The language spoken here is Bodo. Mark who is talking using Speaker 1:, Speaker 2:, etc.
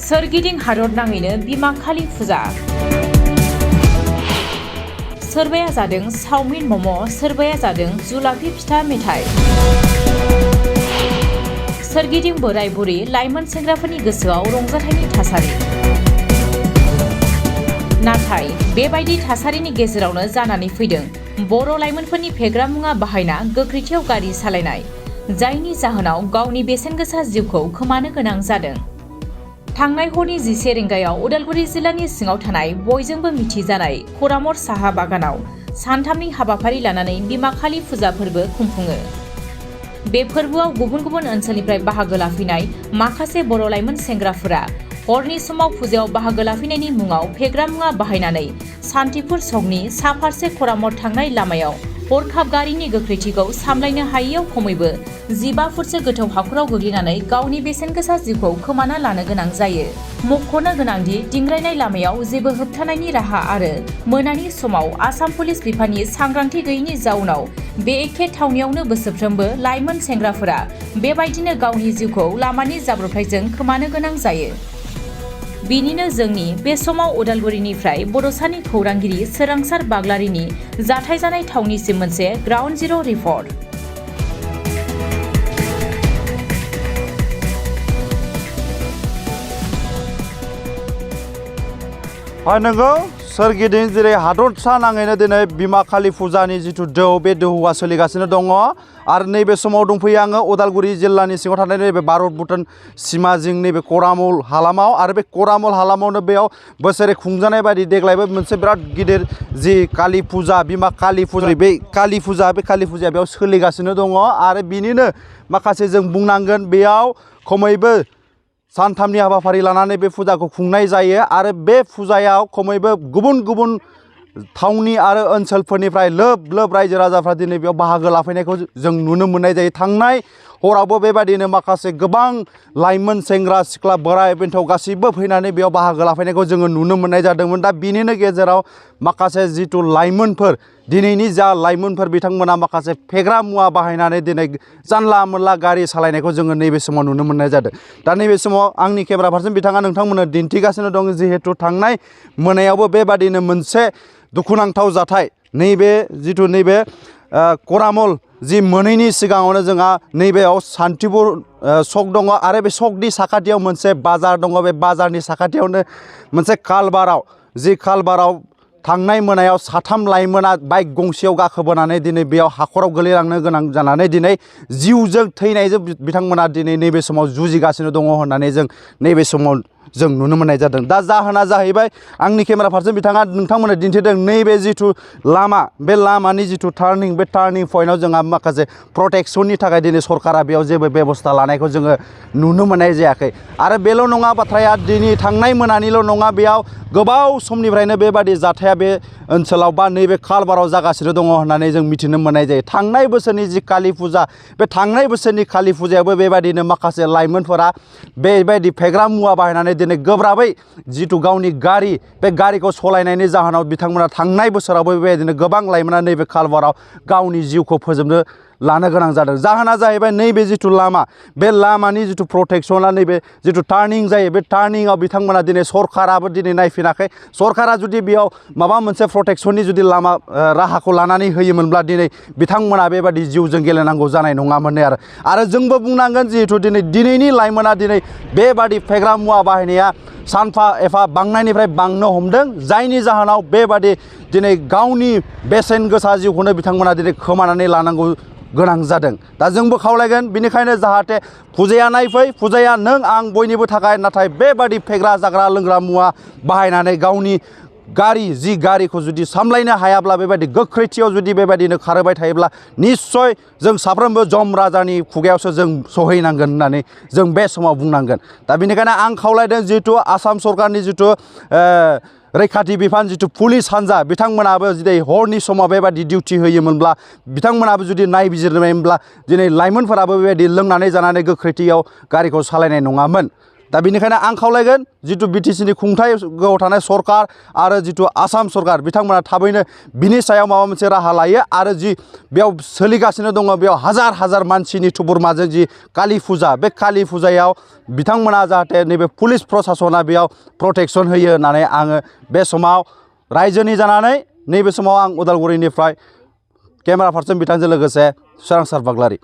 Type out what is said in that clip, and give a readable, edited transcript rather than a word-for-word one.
Speaker 1: सोरगिदिं हादरनाङैनो बिमा खालि फुजा। सोरबाया जादों चाउमिन मम', सोरबाया जादों जुलाफि फिथा मेथाइ। सोरगिदिं बोराय बुरि लाइमोन सेंग्राफोरनि गोसोआव रंजाथाइनि थासारि। नाथाय बेबायदि थासारिनि गेजेरावनो जानानै फैदों बर' लाइमोनफोरनि फेग्रा मुवा बाहायना गोख्रैथियाव गारि सालायनाय, जायनि जाहोनाव गावनि बेसेन गोसा जिउखौ खोमानो गोनां जादों। थांनाय हरनि 11 रिंगायाव उदालगुरि जिल्लानि सिङाव थानाय बयजोंबो मिथिजानाय खरामर साहा बागानाव सानथामनि हाबाफारि लानानै बिमा खालि फुजा फोरबो खुंफुङो। बे फोरबोआव गुबुन गुबुन ओनसोलनिफ्राय बाहागो लाफैनाय माखासे बर' लाइमोन सेंग्राफोरा हरनि समाव फुजायाव बाहागो लाफैनायनि मुङाव फेग्रा मुवा बाहायनानै सान्तिपुर सकनि सा फारसे खरामर थांनाय लामायाव हरखाब गारिनि गोख्रैथिखौ सामलायनो हायैयाव खमैबो 15 फुटसो गोथौ हाखराव गोग्लैनानै गावनि बेसेन गोसा जिउखौ खोमाना लानो गोनां जायो। मख'नो गोनांदि दिंग्रायनाय लामायाव जेबो होबथानायनि राहा आरो मोनानि समाव आसाम पुलिस बिफाननि सांग्रांथि गैयैनि जाउनाव बे एखे थावनियावनो बोसोरफ्रोमबो लाइमोन सेंग्राफोरा बेबायदिनो गावनि जिउखौ लामानि जाब्रबथायजों खोमानो गोनां जायो। बिनिनो जोंनि बे समाव उदालगुरिनिफ्राय बड'सानि खौरांगिरि सोरांसार बाग्लारिनि जाथाय जानाय थावनिसिम मोनसे ग्राउन्ड जिर' रिपर्ट।
Speaker 2: नंगौ सोरगिदिं जेरै हादरसा नाङैनो दिनै बिमा खालि फुजानि जिथु दोहौ, बे दोहौआ सोलिगासिनो दङ आरो नैबे समाव दंफैयो आङो उदालगुरि जिल्लानि सिङाव थानाय नैबे भारत भुटान सिमा जिं नैबे करामल हालामाव। आरो बे करामल हालामावनो बेयाव बोसोरे खुंजानाय बायदि देग्लायबो मोनसे बिराद गिदिर जि कालि फुजा, बिमा कालि फुजा, बे कालि फुजाया बेयाव सोलिगासिनो दङ आरो बिनिनो माखासे जों बुंनांगोन बेयाव खमैबो सानथामनि हाबाफारि लानानै बे फुजाखौ खुंनाय जायो आरो बे फुजायाव खमैबो गुबुन गुबुन थावनि आरो ओनसोलफोरनिफ्राय लोब लोब रायजो राजाफ्रा दिनै बेयाव बाहागो लाफैनायखौ जों नुनो मोननाय जायो। थांनाय हरावबो बेबायदिनो माखासे गोबां लाइमोन सेंग्रा सिख्ला बोराय बेन्थ गासैबो फैनानै बेयाव बाहागो लाफैनायखौ जोङो नुनो मोननाय जादोंमोन। दा बिनिनो गेजेराव माखासे जिथु लाइमोनफोर, दिनैनि जा लाइमोनफोर बिथांमोना माखासे फेग्रा मुवा बाहायनानै दिनै जानला मोनला गारि सालायनायखौ जोङो नैबे समाव नुनो मोननाय जादों। दा नैबे समाव आंनि केमेरा पार्सन बिथाङा नोंथांमोननो दिन्थिगासिनो दं जिहेथु थांनाय मोनायावबो बेबादिनो मोनसे दुखुनांथाव जाथाय नैबे करामल जि मोनैनि सिगाङावनो जोंहा नैबेयाव सान्तिपुर सक दङ आरो बे सकनि साखाथियाव मोनसे बाजार दङ। बे बाजारनि साखाथियावनो मोनसे कालबाराव थांनाय मोनायाव 3 लाइमोना बाइक गंसेयाव गाखोबोनानै दिनै बेयाव हाखराव गोलैलांनो गोनां जानानै दिनै जिउजों थैनायजों बिथांमोना दिनै नैबे समाव जुजिगासिनो दङ होननानै जों नैबे समाव जों नुनो मोननाय जादों। दा जाहोना जाहैबाय आंनि केमेरा पार्सन बिथाङा नोंथांमोननो दिन्थिदों नैबे जिथु लामा, बे लामानि जिथु टार्निं, बे टार्निं पइन्टआव जोंहा माखासे प्रटेक्सननि थाखाय दिनै सरकारा बेयाव जेबो बेबस्था लानायखौ जोङो नुनो मोननाय जायाखै। आरो बेल' नङा, बाथ्राया दिनै थांनाय मोनानिल' नङा, बेयाव गोबाव समनिफ्रायनो बेबादि जाथाया बे ओनसोलाव बा नैबे कालबाराव जागासिनो दङ होननानै जों मिथिनो मोननाय जायो। थांनाय बोसोरनि जि कालि फुजा, बे थांनाय बोसोरनि कालि फुजायावबो बेबायदिनो माखासे लाइमोनफोरा बेबायदि फेग्रा मुवा बाहायनानै दिनै गोब्राबै जिथु गावनि गारि, बे गारिखौ सालायनायनि जाहोनाव बिथांमोना थांनाय बोसोरावबो बेबायदिनो गोबां लाइमोना नैबे कालबाराव गावनि जिउखौ फोजोबनो लानो गोनां जादों। जाहोना जाहैबाय नैबे जिथु लामा, बे लामानि जिथु प्रटेक्सना, नैबे जिथु टार्निं जायो, बे टार्निंआव बिथांमोना दिनै सरकाराबो दिनै नायफिनाखै। सरकारा जुदि बेयाव माबा मोनसे प्रटेक्सननि जुदि लामा राहाखौ लानानै होयोमोनब्ला दिनै बिथांमोना बेबादि जिउजों गेलेनांगौ जानाय नङामोन आरो जोंबो बुंनांगोन जिहेथु दिनैनि लाइमोना दिनै बेबादि फेग्रा मुवा बाहायनाया सानफा एफा बांनायनिफ्राय बांनो हमदों, जायनि जाहोनाव बेबादि दिनै गावनि बेसेन गोसा जिउखौनो बिथांमोना दिनै खोमानानै लानांगौ गोनां जादों। दा जोंबो खावलायगोन बेनिखायनो जाहाथे फुजाया नायफै, फुजाया नों आं बयनिबो थाखाय, नाथाय बेबादि फेग्रा जाग्रा लोंग्रा मुवा बाहायनानै गावनि गारिखौ जुदि सामलायनो हायाब्ला, बेबायदि गोख्रैथियाव जुदि बेबायदिनो खारबाय थायोब्ला निस्सय जों साफ्रोमबो जम राजानि खुगायावसो जों सहैनांगोन होननानै जों बे समाव बुंनांगोन। दा बेनिखायनो आं खावलायदों जिहेथु आसाम सरकारनि जिथु रैखाथि बिफान, जिथु पुलिस हान्जा, बिथांमोनाबो जुदि हरनि समाव बेबायदि डिउटि होयोमोनब्ला, बिथांमोनाबो जुदि नायबिजिरनायमोनब्ला दिनै लाइमोनफोराबो बेबायदि लोंनानै जानानै गोख्रैथियाव गारिखौ सालायनाय नङामोन। दा बेनिखायनो आं खावलायगोन जिथु बिटिसिनि खुंथायाव थानाय सरकार आरो जिथु आसाम सरकार बिथांमोना थाबैनो बिनि सायाव माबा मोनसे राहा लायो आरो जि बेयाव सोलिगासिनो दङ बेयाव हाजार हाजार मानसिनि थुबुरमाजों जि कालि फुजा बे कालि फुजायाव बिथांमोना जाहाथे नैबे पुलिस प्रसासना बेयाव प्रटेक्सन होयो होननानै आङो बे समाव रायजोनि जानानै नैबे समाव आं उदालगुरिनिफ्राय केमेरा पार्सन बिथांजों लोगोसे सोरांसार बाग्लारि।